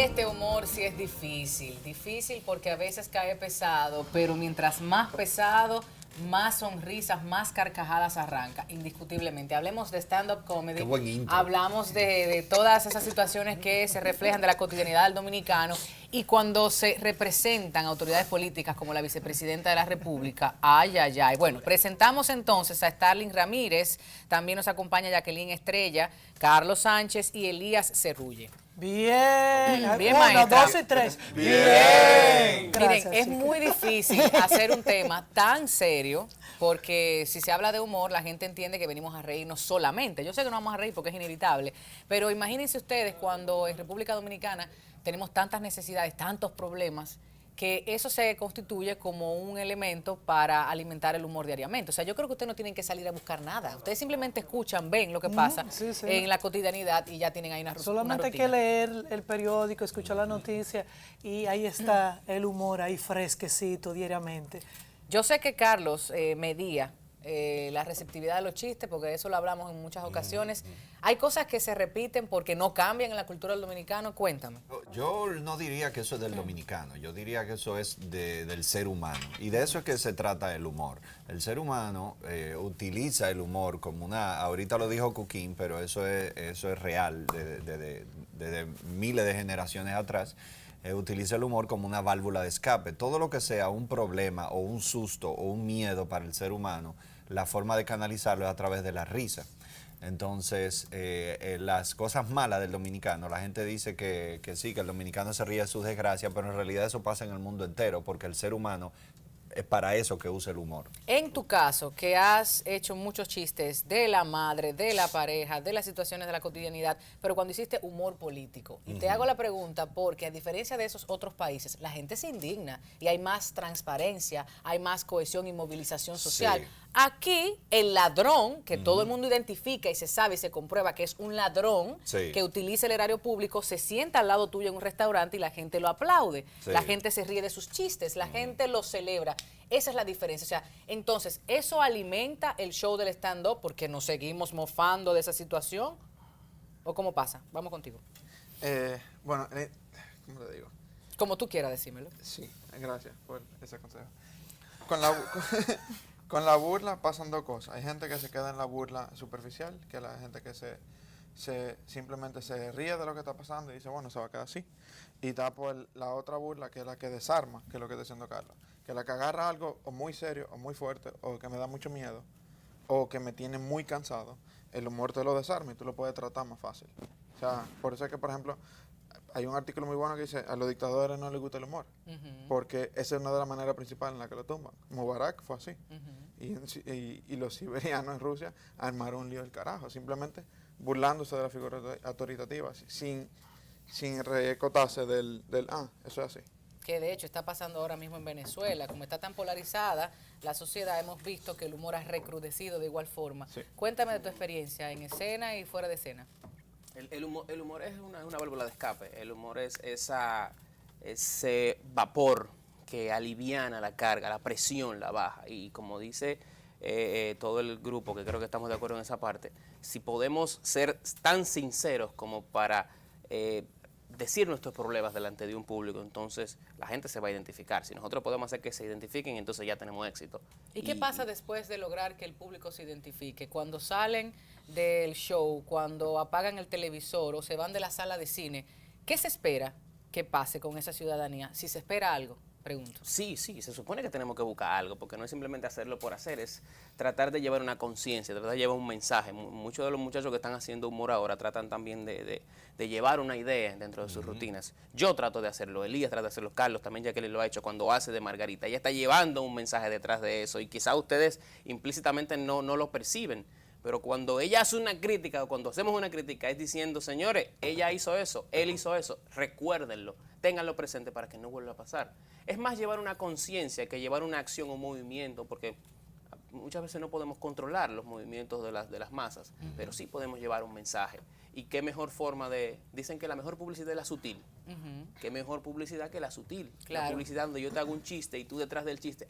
Este humor sí es difícil porque a veces cae pesado, pero mientras más pesado, más sonrisas, más carcajadas arranca, indiscutiblemente. Hablemos de stand-up comedy. Qué buen intro. Hablamos de todas esas situaciones que se reflejan de la cotidianidad del dominicano y cuando se representan autoridades políticas como la vicepresidenta de la República, ay, ay, ay. Bueno, presentamos entonces a Starling Ramírez, también nos acompaña Jacqueline Estrella, Carlos Sánchez y Elías Cerrulle. Bien, Bien, 1, maestra. 2 y 3. Miren, Gracias, es sí. muy difícil hacer un tema tan serio porque si se habla de humor, la gente entiende que venimos a reírnos solamente. Yo sé que no vamos a reír porque es inevitable, pero imagínense ustedes cuando en República Dominicana tenemos tantas necesidades, tantos problemas, que eso se constituye como un elemento para alimentar el humor diariamente. O sea, yo creo que ustedes no tienen que salir a buscar nada. Ustedes simplemente escuchan, ven lo que pasa sí, sí. en la cotidianidad y ya tienen ahí una Solamente hay rutina. que leer el periódico, escuchar la noticia y ahí está el humor ahí fresquecito diariamente. Yo sé que Carlos medía la receptividad de los chistes, porque de eso lo hablamos en muchas ocasiones. Hay cosas que se repiten porque no cambian en la cultura del dominicano. Cuéntame. Yo no diría que eso es del dominicano, yo diría que eso es del ser humano. Y de eso es que se trata el humor. El ser humano utiliza el humor como ahorita lo dijo Cuquín, pero eso es real desde miles de generaciones atrás. Utiliza el humor como una válvula de escape. Todo lo que sea un problema o un susto o un miedo para el ser humano, la forma de canalizarlo es a través de la risa. Entonces, las cosas malas del dominicano, la gente dice que sí, que el dominicano se ríe de sus desgracias, pero en realidad eso pasa en el mundo entero, porque el ser humano es para eso que usa el humor. En tu caso, que has hecho muchos chistes de la madre, de la pareja, de las situaciones de la cotidianidad, pero cuando hiciste humor político, y te hago la pregunta porque a diferencia de esos otros países, la gente se indigna y hay más transparencia, hay más cohesión y movilización social. Sí. Aquí, el ladrón, que todo el mundo identifica y se sabe y se comprueba que es un ladrón Sí. que utiliza el erario público, se sienta al lado tuyo en un restaurante y la gente lo aplaude. Sí. La gente se ríe de sus chistes, la gente lo celebra. Esa es la diferencia. O sea, entonces, ¿eso alimenta el show del stand-up porque nos seguimos mofando de esa situación? ¿O cómo pasa? Vamos contigo. Bueno, ¿cómo te digo? Como tú quieras decírmelo. Sí, gracias por ese consejo. Con la burla pasan dos cosas. Hay gente que se queda en la burla superficial, que es la gente que simplemente se ríe de lo que está pasando y dice, bueno, se va a quedar así. Y está por la otra burla, que es la que desarma, que es lo que está diciendo Carlos. Que la que agarra algo o muy serio, o muy fuerte, o que me da mucho miedo, o que me tiene muy cansado, el humor te lo desarma y tú lo puedes tratar más fácil. O sea, por eso es que, por ejemplo, hay un artículo muy bueno que dice, a los dictadores no les gusta el humor, porque esa es una de las maneras principales en la que lo tumban. Mubarak fue así. Y los siberianos en Rusia armaron un lío del carajo, simplemente burlándose de la figura autoritativa, sin recotarse eso es así. Que de hecho está pasando ahora mismo en Venezuela. Como está tan polarizada la sociedad, hemos visto que el humor ha recrudecido de igual forma. Sí. Cuéntame de tu experiencia en escena y fuera de escena. El humor es una válvula de escape. El humor es ese vapor que aliviana la carga, la presión la baja. Y como dice todo el grupo, que creo que estamos de acuerdo en esa parte, si podemos ser tan sinceros como para decir nuestros problemas delante de un público, entonces la gente se va a identificar. Si nosotros podemos hacer que se identifiquen, entonces ya tenemos éxito. ¿Y qué pasa después de lograr que el público se identifique? Cuando salen del show, cuando apagan el televisor o se van de la sala de cine, ¿qué se espera que pase con esa ciudadanía? Si se espera algo, pregunto. Sí, se supone que tenemos que buscar algo, porque no es simplemente hacerlo por hacer, es tratar de llevar una conciencia, tratar de llevar un mensaje. Muchos de los muchachos que están haciendo humor ahora tratan también de llevar una idea dentro de sus rutinas. Yo trato de hacerlo, Elías trata de hacerlo, Carlos también, ya que él lo ha hecho cuando hace de Margarita. Ella está llevando un mensaje detrás de eso y quizás ustedes implícitamente no lo perciben. Pero cuando ella hace una crítica o cuando hacemos una crítica es diciendo, señores, ella hizo eso, él hizo eso, recuérdenlo, ténganlo presente para que no vuelva a pasar. Es más llevar una conciencia que llevar una acción o un movimiento, porque muchas veces no podemos controlar los movimientos de las masas, pero sí podemos llevar un mensaje. Y qué mejor forma dicen que la mejor publicidad es la sutil. Qué mejor publicidad que la sutil. Claro. La publicidad donde yo te hago un chiste y tú detrás del chiste,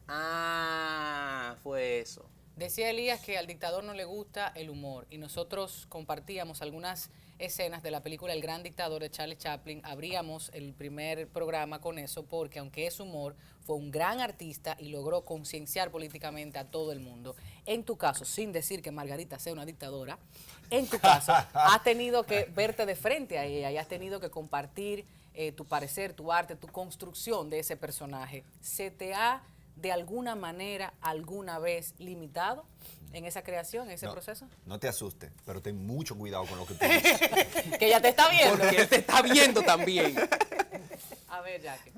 fue eso. Decía Elías que al dictador no le gusta el humor y nosotros compartíamos algunas escenas de la película El Gran Dictador de Charlie Chaplin. Abríamos el primer programa con eso porque aunque es humor, fue un gran artista y logró concienciar políticamente a todo el mundo. En tu caso, sin decir que Margarita sea una dictadora, en tu caso, has tenido que verte de frente a ella y has tenido que compartir tu parecer, tu arte, tu construcción de ese personaje. ¿Se te ha de alguna manera, alguna vez limitado en esa creación, en ese proceso? No te asustes, pero ten mucho cuidado con lo que tú dices. Que ella te está viendo. Porque él te está viendo también. A ver, Jackie.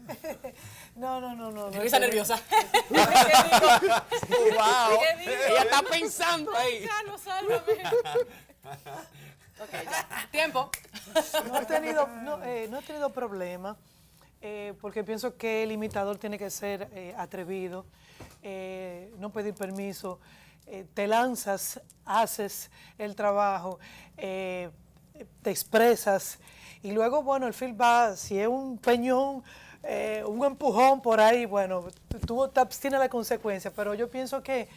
No. Risa nerviosa. ¡Wow! ¿Qué digo? Ella está pensando ahí. Carlos, sálvame. Ok, ya. Tiempo. No he tenido problema, porque pienso que el imitador tiene que ser atrevido, no pedir permiso, te lanzas, haces el trabajo, te expresas y luego, bueno, el film va, si es un peñón, un empujón por ahí, bueno, tú te abstienes de la consecuencia, pero yo pienso que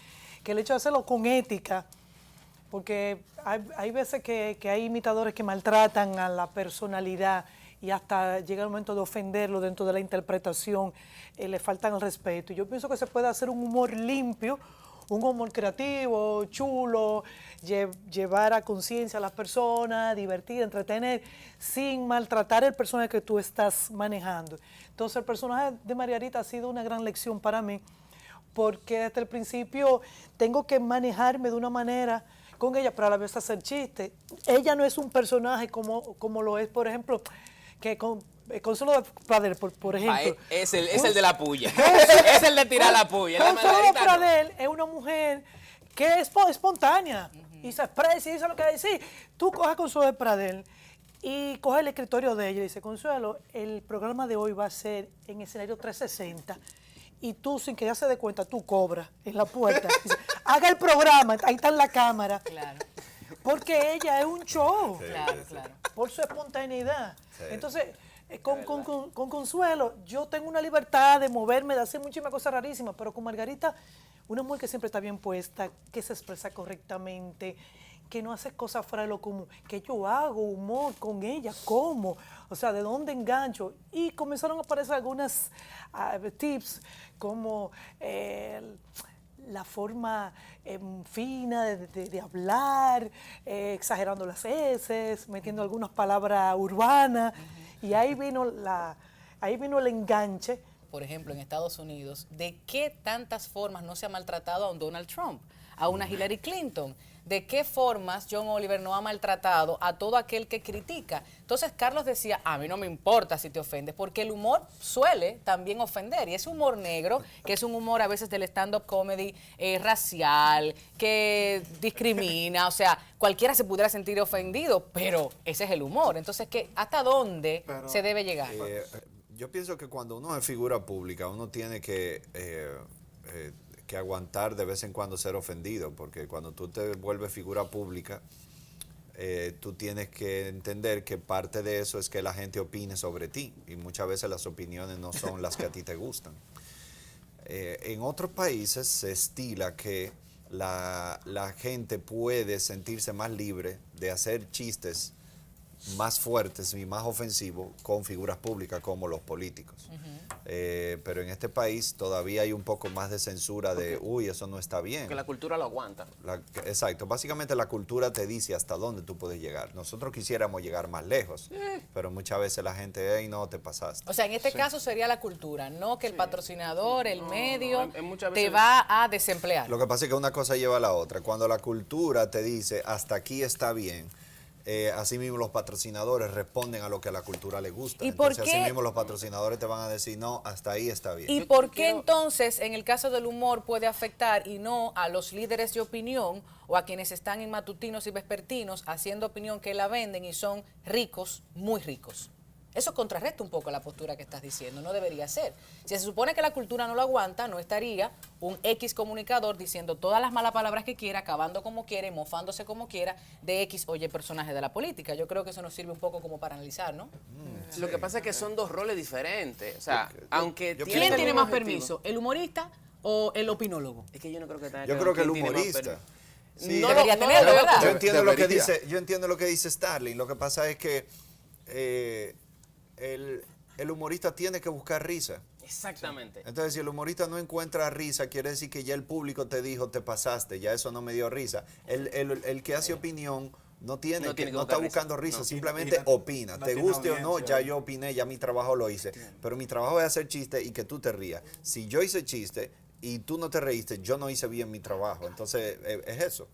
el hecho de hacerlo con ética, porque hay veces que hay imitadores que maltratan a la personalidad y hasta llega el momento de ofenderlo dentro de la interpretación, le faltan el respeto. Yo pienso que se puede hacer un humor limpio, un humor creativo, chulo, llevar a conciencia a las personas, divertir, entretener, sin maltratar el personaje que tú estás manejando. Entonces el personaje de Margarita ha sido una gran lección para mí, porque desde el principio tengo que manejarme de una manera con ella, pero a la vez hacer chiste. Ella no es un personaje como lo es, por ejemplo, que Consuelo Pradel, por ejemplo. Es el de la puya. Es el de tirar la puya. La Consuelo Margarita no. Pradel es una mujer que es espontánea y se expresa y dice lo que dice. Tú coges a Consuelo Pradel y coges el escritorio de ella y dice, Consuelo, el programa de hoy va a ser en escenario 360. Y tú, sin que ella se dé cuenta, tú cobras en la puerta. Dice, haga el programa, ahí está en la cámara. Claro, Porque ella es un show, claro. por su espontaneidad. Sí. Entonces, con Consuelo, yo tengo una libertad de moverme, de hacer muchísimas cosas rarísimas, pero con Margarita, una mujer que siempre está bien puesta, que se expresa correctamente, que no hace cosas fuera de lo común, que yo hago humor con ella, ¿cómo? O sea, ¿de dónde engancho? Y comenzaron a aparecer algunas tips como la forma fina de hablar, exagerando las heces, metiendo algunas palabras urbanas, y ahí vino el enganche. Por ejemplo, en Estados Unidos, ¿de qué tantas formas no se ha maltratado a un Donald Trump, a una Hillary Clinton? ¿De qué formas John Oliver no ha maltratado a todo aquel que critica? Entonces Carlos decía, a mí no me importa si te ofendes, porque el humor suele también ofender, y ese humor negro, que es un humor a veces del stand-up comedy racial, que discrimina, o sea, cualquiera se pudiera sentir ofendido, pero ese es el humor. Entonces, ¿hasta dónde se debe llegar? Yo pienso que cuando uno es figura pública, uno tiene que aguantar de vez en cuando ser ofendido, porque cuando tú te vuelves figura pública, tú tienes que entender que parte de eso es que la gente opine sobre ti, y muchas veces las opiniones no son las que a ti te gustan. En otros países se estila que la gente puede sentirse más libre de hacer chistes más fuertes y más ofensivos con figuras públicas como los políticos. Pero en este país todavía hay un poco más de censura de, uy, eso no está bien. Que la cultura lo aguanta. Exacto, básicamente la cultura te dice hasta dónde tú puedes llegar. Nosotros quisiéramos llegar más lejos, pero muchas veces la gente, hey, no, te pasaste. O sea, en este caso sería la cultura, no que el patrocinador, el medio, muchas te veces- va a desemplear. Lo que pasa es que una cosa lleva a la otra. Cuando la cultura te dice, hasta aquí está bien, así mismo los patrocinadores responden a lo que a la cultura le gusta. ¿Y por Entonces, qué? así mismo los patrocinadores te van a decir, no, hasta ahí está bien. ¿Y por qué entonces en el caso del humor puede afectar y no a los líderes de opinión o a quienes están en matutinos y vespertinos haciendo opinión que la venden y son ricos, muy ricos? Eso contrarresta un poco la postura que estás diciendo, no debería ser. Si se supone que la cultura no lo aguanta, no estaría un X comunicador diciendo todas las malas palabras que quiera, acabando como quiere, mofándose como quiera de X o Y personaje de la política. Yo creo que eso nos sirve un poco como para analizar, ¿no? Lo que pasa es que son dos roles diferentes. O sea, aunque yo tienen ¿Quién el tiene mismo más objetivo. permiso, el humorista o el opinólogo? Es que yo no creo que tenga Yo ver creo que el quién tiene más humorista. permiso. Sí, debería tenerlo, ¿verdad? Yo entiendo lo que dice Starling. Lo que pasa es que el humorista tiene que buscar risa. Exactamente. Entonces, si el humorista no encuentra risa, quiere decir que ya el público te dijo, te pasaste, ya eso no me dio risa. El que hace opinión no está buscando risa, simplemente opina. Te guste o no, ya yo opiné, ya mi trabajo lo hice. Pero mi trabajo es hacer chiste y que tú te rías. Si yo hice chiste y tú no te reíste, yo no hice bien mi trabajo. Entonces, es eso.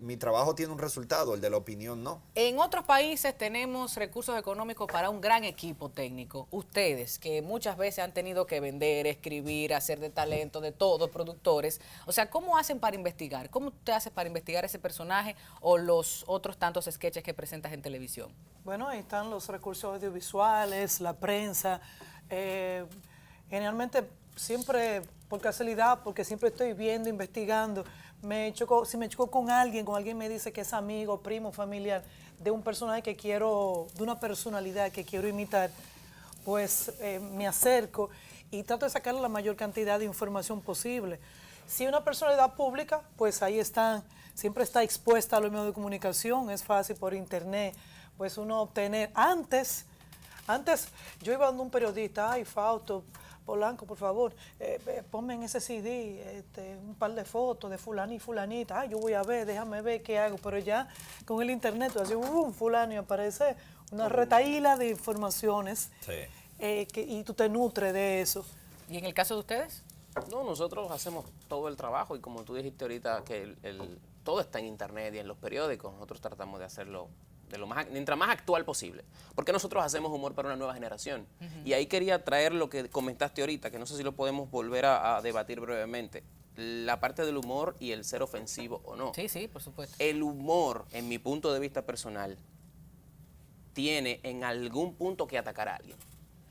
Mi trabajo tiene un resultado, el de la opinión no. En otros países tenemos recursos económicos para un gran equipo técnico. Ustedes, que muchas veces han tenido que vender, escribir, hacer de talento, de todos, productores. O sea, ¿cómo hacen para investigar? ¿Cómo te haces para investigar ese personaje o los otros tantos sketches que presentas en televisión? Bueno, ahí están los recursos audiovisuales, la prensa. Generalmente, siempre por casualidad, porque siempre estoy viendo, investigando, si me choco con alguien me dice que es amigo, primo, familiar de un personaje que quiero, de una personalidad que quiero imitar, pues me acerco y trato de sacarle la mayor cantidad de información posible. Si una personalidad pública, pues ahí están, siempre está expuesta a los medios de comunicación, es fácil por internet, pues uno obtener. Antes yo iba dando un periodista, ay, Fausto, Polanco, por favor, ponme en ese CD un par de fotos de fulano y fulanita. Ay, yo voy a ver, déjame ver qué hago. Pero ya con el internet, tú haces un fulano y aparece una retaíla de informaciones y tú te nutres de eso. ¿Y en el caso de ustedes? No, nosotros hacemos todo el trabajo y como tú dijiste ahorita que todo está en internet y en los periódicos, nosotros tratamos de hacerlo mientras más actual posible, porque nosotros hacemos humor para una nueva generación. Y ahí quería traer lo que comentaste ahorita, que no sé si lo podemos volver a debatir brevemente, la parte del humor y el ser ofensivo o no. Sí, sí, por supuesto. El humor, en mi punto de vista personal, tiene en algún punto que atacar a alguien.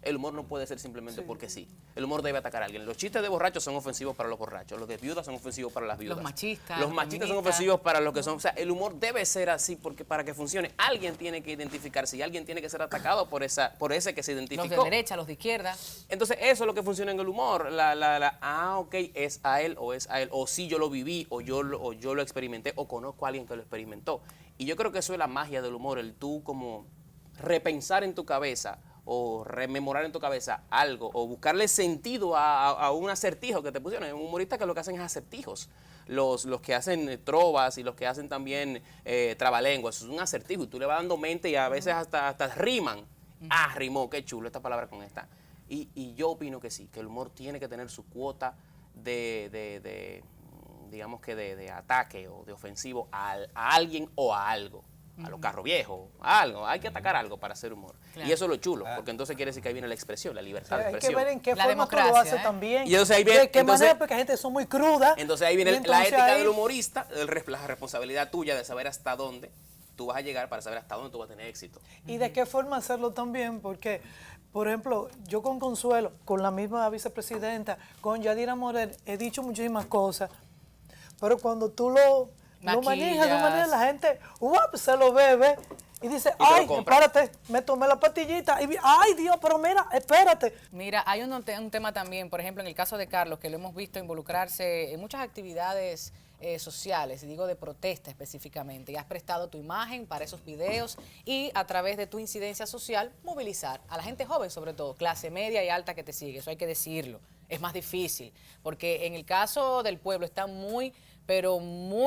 El humor no puede ser simplemente porque sí. El humor debe atacar a alguien. Los chistes de borrachos son ofensivos para los borrachos. Los de viudas son ofensivos para las viudas. Los machistas. Los machistas son ofensivos para los que son... O sea, el humor debe ser así porque para que funcione, alguien tiene que identificarse y alguien tiene que ser atacado por ese que se identificó. Los de derecha, los de izquierda. Entonces, eso es lo que funciona en el humor. Ok, es a él o es a él. O sí, yo lo viví o yo lo experimenté o conozco a alguien que lo experimentó. Y yo creo que eso es la magia del humor, el tú como repensar en tu cabeza o rememorar en tu cabeza algo o buscarle sentido a un acertijo que te pusieron. Hay un humorista que lo que hacen es acertijos. Los que hacen trovas y los que hacen también trabalenguas, es un acertijo y tú le vas dando mente y a veces hasta riman. Ah, rimó, qué chulo esta palabra con esta. Y yo opino que sí, que el humor tiene que tener su cuota digamos que de ataque o de ofensivo a alguien o a algo. A los carros viejos, a algo. Hay que atacar algo para hacer humor. Claro. Y eso es lo chulo, porque entonces quiere decir que ahí viene la expresión, la libertad de expresión. Hay que ver en qué forma tú lo haces también. Y entonces ahí viene, de qué manera, porque la gente son muy cruda. Entonces ahí viene la ética del humorista, la responsabilidad tuya de saber hasta dónde tú vas a llegar para saber hasta dónde tú vas a tener éxito. Y de qué forma hacerlo también, porque, por ejemplo, yo con Consuelo, con la misma vicepresidenta, con Yadira Morel, he dicho muchísimas cosas, pero cuando tú lo manejas de manera, la gente se lo bebe y dice, ay, espérate, me tomé la pastillita y ay, Dios, pero mira, espérate. Mira, hay un tema también, por ejemplo, en el caso de Carlos, que lo hemos visto involucrarse en muchas actividades sociales, y digo de protesta específicamente, y has prestado tu imagen para esos videos y a través de tu incidencia social movilizar a la gente joven, sobre todo, clase media y alta que te sigue, eso hay que decirlo, es más difícil, porque en el caso del pueblo están muy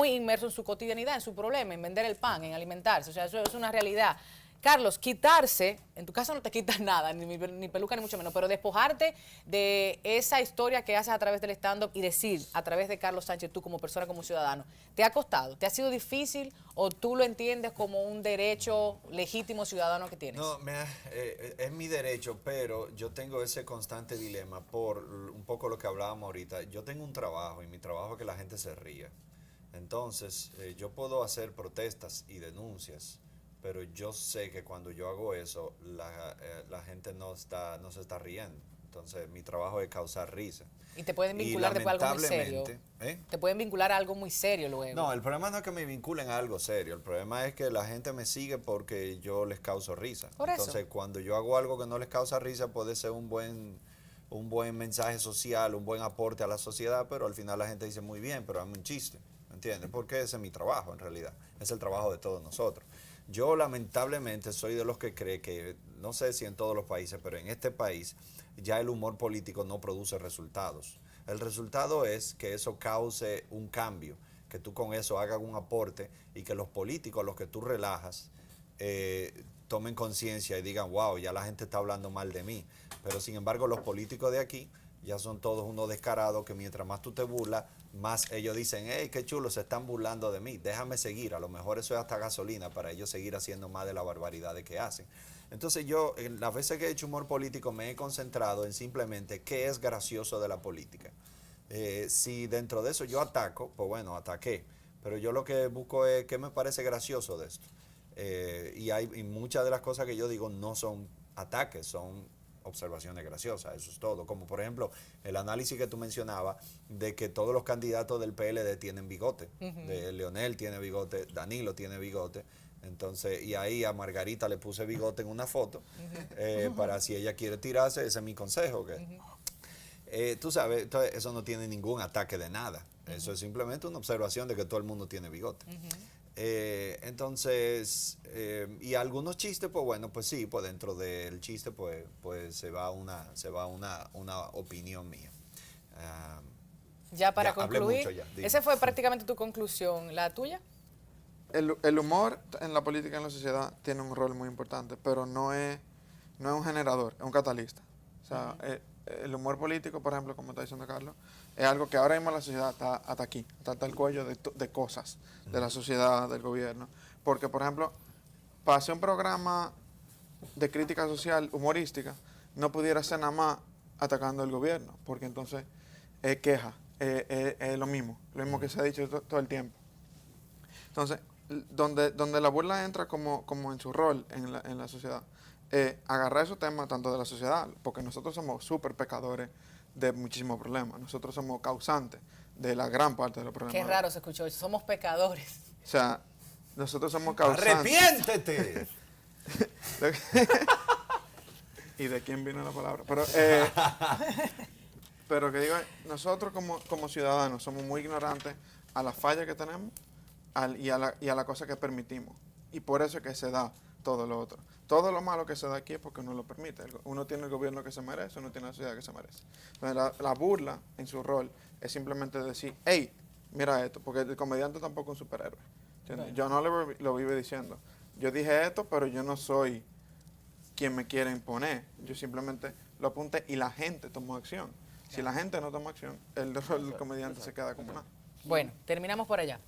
inmerso en su cotidianidad, en su problema, en vender el pan, en alimentarse. O sea, eso es una realidad. Carlos, quitarse, en tu caso no te quitas nada, ni peluca ni mucho menos, pero despojarte de esa historia que haces a través del stand-up y decir a través de Carlos Sánchez, tú como persona, como ciudadano, ¿te ha costado? ¿Te ha sido difícil o tú lo entiendes como un derecho legítimo ciudadano que tienes? No, es mi derecho, pero yo tengo ese constante dilema por un poco lo que hablábamos ahorita. Yo tengo un trabajo y mi trabajo es que la gente se ría. Entonces, yo puedo hacer protestas y denuncias, pero yo sé que cuando yo hago eso, la gente no se está riendo. Entonces, mi trabajo es causar risa. Y te pueden vincular después a algo muy serio. Te pueden vincular a algo muy serio luego. No, el problema no es que me vinculen a algo serio. El problema es que la gente me sigue porque yo les causo risa. Por eso. Entonces, cuando yo hago algo que no les causa risa, puede ser un buen mensaje social, un buen aporte a la sociedad, pero al final la gente dice muy bien, pero hazme un chiste. ¿entiendes? Porque ese es mi trabajo en realidad, es el trabajo de todos nosotros. Yo lamentablemente soy de los que cree que, no sé si en todos los países, pero en este país ya el humor político no produce resultados. El resultado es que eso cause un cambio, que tú con eso hagas un aporte y que los políticos a los que tú relajas tomen conciencia y digan, wow, ya la gente está hablando mal de mí. Pero sin embargo los políticos de aquí ya son todos unos descarados que mientras más tú te burlas, más ellos dicen, hey, qué chulo, se están burlando de mí, déjame seguir. A lo mejor eso es hasta gasolina para ellos seguir haciendo más de la barbaridad que hacen. Entonces yo, en las veces que he hecho humor político, me he concentrado en simplemente qué es gracioso de la política. Si dentro de eso yo ataco, pues bueno, ataqué. Pero yo lo que busco es qué me parece gracioso de esto. Y muchas de las cosas que yo digo no son ataques, son observaciones graciosas, eso es todo. Como por ejemplo, el análisis que tú mencionabas de que todos los candidatos del PLD tienen bigote. De Leonel tiene bigote, Danilo tiene bigote. Entonces, y ahí a Margarita le puse bigote en una foto, para si ella quiere tirarse, ese es mi consejo. Tú sabes, entonces, eso no tiene ningún ataque de nada. Eso es simplemente una observación de que todo el mundo tiene bigote. Entonces, y algunos chistes, pues bueno, pues sí, pues dentro del chiste, pues se va una opinión mía. Ya para hablé concluir, mucho ya, dime. esa fue prácticamente tu conclusión. ¿La tuya? El humor en la política y en la sociedad tiene un rol muy importante, pero no es un generador, es un catalista. O sea, el humor político, por ejemplo, como está diciendo Carlos, es algo que ahora mismo la sociedad está hasta aquí, está hasta el cuello de cosas, de la sociedad, del gobierno. Porque, por ejemplo, para hacer un programa de crítica social humorística, no pudiera ser nada más atacando al gobierno, porque entonces es queja, es lo mismo que se ha dicho todo el tiempo. Entonces, donde la burla entra como en su rol en la sociedad, agarrar esos temas tanto de la sociedad, porque nosotros somos súper pecadores de muchísimos problemas, nosotros somos causantes de la gran parte de los problemas. Qué raro se escuchó eso, somos pecadores. O sea, nosotros somos causantes. ¡Arrepiéntete! ¿Y de quién vino la palabra? Pero que digo, nosotros como ciudadanos somos muy ignorantes a las fallas que tenemos y a la cosa que permitimos. Y por eso es que se da todo lo otro. Todo lo malo que se da aquí es porque uno lo permite. Uno tiene el gobierno que se merece, uno tiene la sociedad que se merece. Entonces la burla en su rol es simplemente decir, hey, mira esto, porque el comediante tampoco es un superhéroe. ¿Entiendes? Yo no lo vive diciendo. Yo dije esto, pero yo no soy quien me quiere imponer. Yo simplemente lo apunté y la gente tomó acción. Si la gente no toma acción, el rol del comediante se queda como nada. Bueno, terminamos por allá.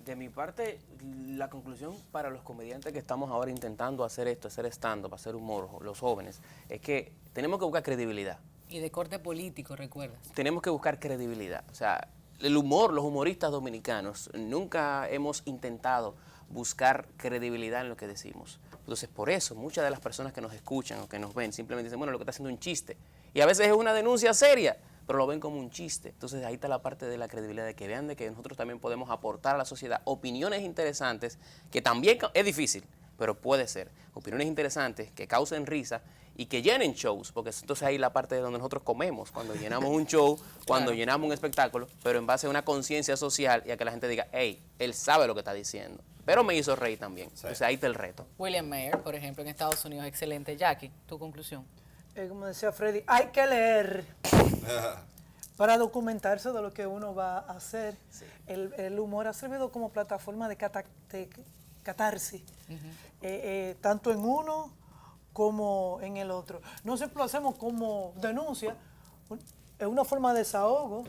De mi parte, la conclusión para los comediantes que estamos ahora intentando hacer esto, hacer stand-up, hacer humor, los jóvenes, es que tenemos que buscar credibilidad. Y de corte político, ¿recuerdas? Tenemos que buscar credibilidad. O sea, el humor, los humoristas dominicanos, nunca hemos intentado buscar credibilidad en lo que decimos. Entonces, por eso, muchas de las personas que nos escuchan o que nos ven simplemente dicen, bueno, lo que está haciendo es un chiste. Y a veces es una denuncia seria, pero lo ven como un chiste. Entonces, ahí está la parte de la credibilidad, de que vean de que nosotros también podemos aportar a la sociedad opiniones interesantes, que también es difícil, pero puede ser. Opiniones interesantes que causen risa y que llenen shows, porque entonces ahí la parte de donde nosotros comemos, cuando llenamos un show, cuando llenamos un espectáculo, pero en base a una conciencia social y a que la gente diga, hey, él sabe lo que está diciendo. Pero me hizo reír también. Sí. Entonces ahí está el reto. William Mayer, por ejemplo, en Estados Unidos, excelente. Jackie, tu conclusión. Como decía Freddy, hay que leer para documentarse de lo que uno va a hacer. Sí. El humor ha servido como plataforma de catarsis, tanto en uno como en el otro. No siempre lo hacemos como denuncia, es una forma de desahogo.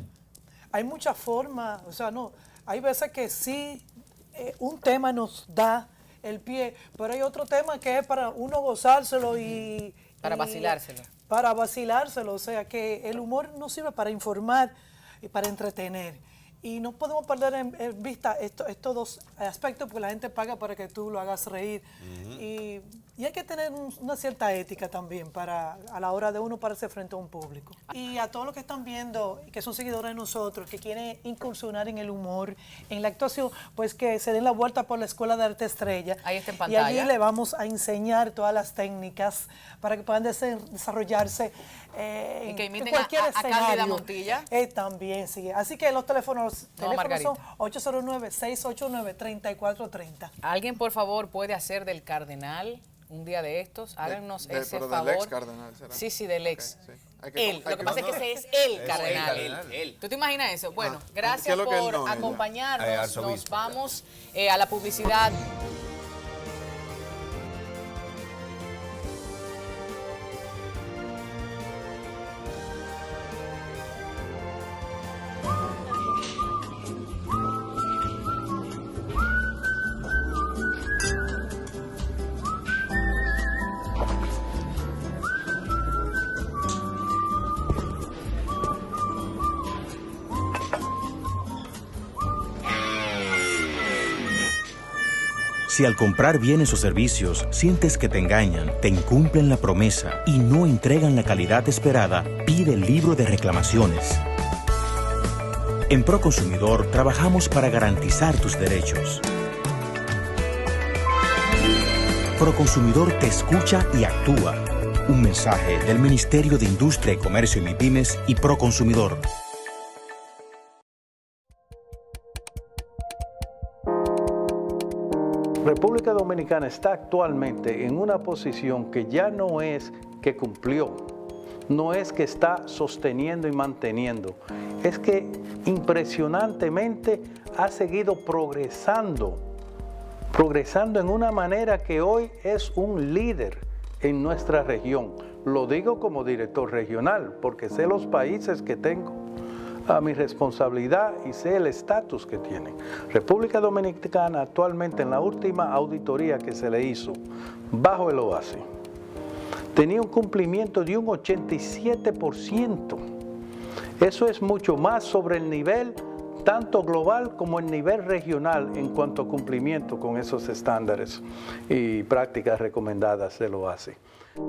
Hay muchas formas, o sea, no, hay veces que sí, un tema nos da el pie, pero hay otro tema que es para uno gozárselo y... Para vacilárselo. Para vacilárselo, o sea que el humor no sirve para informar y para entretener. Y no podemos perder en vista estos dos aspectos, porque la gente paga para que tú lo hagas reír. Y Y hay que tener una cierta ética también a la hora de uno pararse frente a un público. Y a todos los que están viendo, que son seguidores de nosotros, que quieren incursionar en el humor, en la actuación, pues que se den la vuelta por la Escuela de Arte Estrella. Ahí está en Y pantalla. allí le vamos a enseñar todas las técnicas para que puedan desarrollarse Y que en imiten cualquier a Cándida escenario. Montilla. También, sí. Así que los teléfonos son Margarita. 809-689-3430. ¿Alguien, por favor, puede hacer del cardenal un día de estos? Háganos ese pero favor. del ex cardenal, ¿será? Sí, sí, del ex. Ok, sí. Hay que- Él. hay Lo que que- pasa es que ese es el cardenal. Él. ¿Tú te imaginas eso? Bueno, ¿qué gracias es lo que él por no es? acompañarnos. Nos Arzobispo. vamos a la publicidad. Si al comprar bienes o servicios sientes que te engañan, te incumplen la promesa y no entregan la calidad esperada, pide el libro de reclamaciones. En Proconsumidor trabajamos para garantizar tus derechos. Proconsumidor te escucha y actúa. Un mensaje del Ministerio de Industria y Comercio y MIPYMES y Proconsumidor. República Dominicana está actualmente en una posición que ya no es que cumplió, no es que está sosteniendo y manteniendo, es que impresionantemente ha seguido progresando en una manera que hoy es un líder en nuestra región. Lo digo como director regional, porque sé los países que tengo a mi responsabilidad y sé el estatus que tienen. República Dominicana actualmente, en la última auditoría que se le hizo bajo el OASI, tenía un cumplimiento de un 87%. Eso es mucho más sobre el nivel tanto global como el nivel regional en cuanto a cumplimiento con esos estándares y prácticas recomendadas del OASI.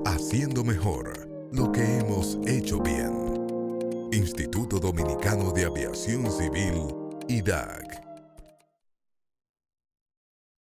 Haciendo mejor lo que hemos hecho bien. Instituto Dominicano de Aviación Civil, IDAC.